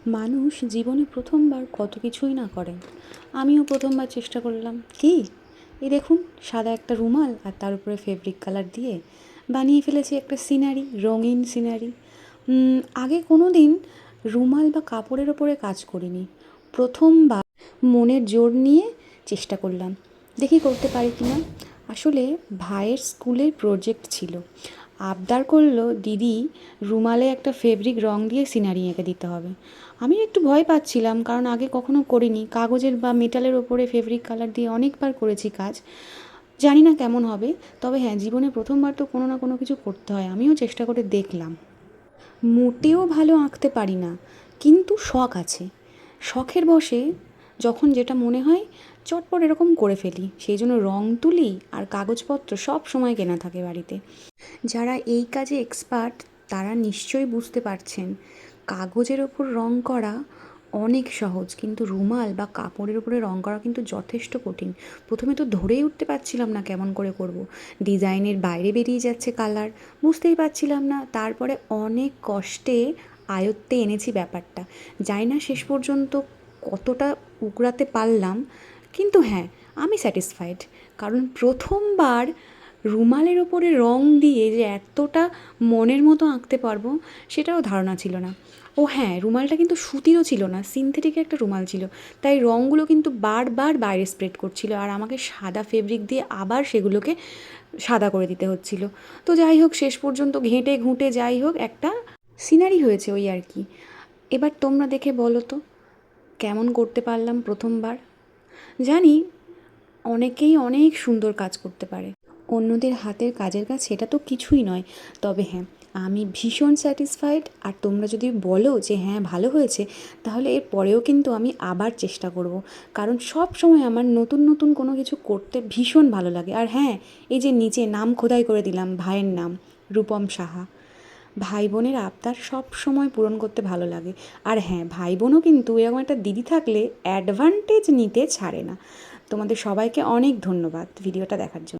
মানুষ জীবনে প্রথমবার কত কিছুই না করে। আমিও প্রথমবার চেষ্টা করলাম কি, এই দেখুন সাদা একটা রুমাল আর তার উপরে ফেব্রিক কালার দিয়ে বানিয়ে ফেলেছি একটা সিনারি, রঙিন সিনারি। আগে কোনো দিন রুমাল বা কাপড়ের ওপরে কাজ করিনি। প্রথমবার মনের জোর নিয়ে চেষ্টা করলাম, দেখি করতে পারি কি না। আসলে ভাইয়ের স্কুলের প্রজেক্ট ছিল, আবদার করলো দিদি রুমালে একটা ফেব্রিক রং দিয়ে সিনারি এঁকে দিতে হবে। আমি একটু ভয় পাচ্ছিলাম, কারণ আগে কখনো করিনি। কাগজের বা মেটালের ওপরে ফেব্রিক কালার দিয়ে অনেকবার করেছি কাজ, জানি না কেমন হবে। তবে হ্যাঁ, জীবনে প্রথমবার তো কোনো না কোনো কিছু করতে হয়। আমিও চেষ্টা করে দেখলাম। মোটেও ভালো আঁকতে পারি না, কিন্তু শখ আছে। শখের বশে যখন যেটা মনে হয় চটপট এরকম করে ফেলি। সেই জন্য রং তুলি আর কাগজপত্র সব সময় কেনা থাকে বাড়িতে। যারা এই কাজে এক্সপার্ট তারা নিশ্চয়ই বুঝতে পারছেন, কাগজের ওপর রং করা অনেক সহজ, কিন্তু রুমাল বা কাপড়ের উপরে রং করা কিন্তু যথেষ্ট কঠিন। প্রথমে তো ধরেই উঠতে পারছিলাম না কেমন করে করব। ডিজাইনের বাইরে বেরিয়ে যাচ্ছে কালার, বুঝতেই পারছিলাম না। তারপরে অনেক কষ্টে আয়ত্তে এনেছি ব্যাপারটা। জানি না শেষ পর্যন্ত কতটা উগড়াতে পারলাম, কিন্তু হ্যাঁ, আমি স্যাটিসফাইড। কারণ প্রথমবার রুমালের ওপরে রং দিয়ে যে এতটা মনের মতো আঁকতে পারবো সেটাও ধারণা ছিল না। ও হ্যাঁ, রুমালটা কিন্তু সুতিরও ছিল না, সিনথেটিক একটা রুমাল ছিল। তাই রঙগুলো কিন্তু বারবার বাইরে স্প্রেড করছিল, আর আমাকে সাদা ফেব্রিক দিয়ে আবার সেগুলোকে সাদা করে দিতে হচ্ছিল। তো যাই হোক, শেষ পর্যন্ত ঘেঁটে ঘুঁটে যাই হোক একটা সিনারি হয়েছে, ওই আর কি। এবার তোমরা দেখে বলো তো কেমন করতে পারলাম প্রথমবার। জানি অনেকেই অনেক সুন্দর কাজ করতে পারে, অন্যদের হাতের কাজের কাজ সেটা তো কিছুই নয়। তবে হ্যাঁ, আমি ভীষণ স্যাটিসফাইড। আর তোমরা যদি বলো যে হ্যাঁ ভালো হয়েছে, তাহলে এর পরেও কিন্তু আমি আবার চেষ্টা করব। কারণ সব সময় আমার নতুন নতুন কোনো কিছু করতে ভীষণ ভালো লাগে। আর হ্যাঁ, এই যে নিচে নাম খোদাই করে দিলাম, ভাইয়ের নাম রূপম সাহা। ভাই বোনের আবদার সব সময় পূরণ করতে ভালো লাগে। আর হ্যাঁ, ভাই বোনও কিন্তু এরকম একটা দিদি থাকলে অ্যাডভান্টেজ নিতে ছাড়ে না। তোমাদের সবাইকে অনেক ধন্যবাদ ভিডিওটা দেখার জন্য।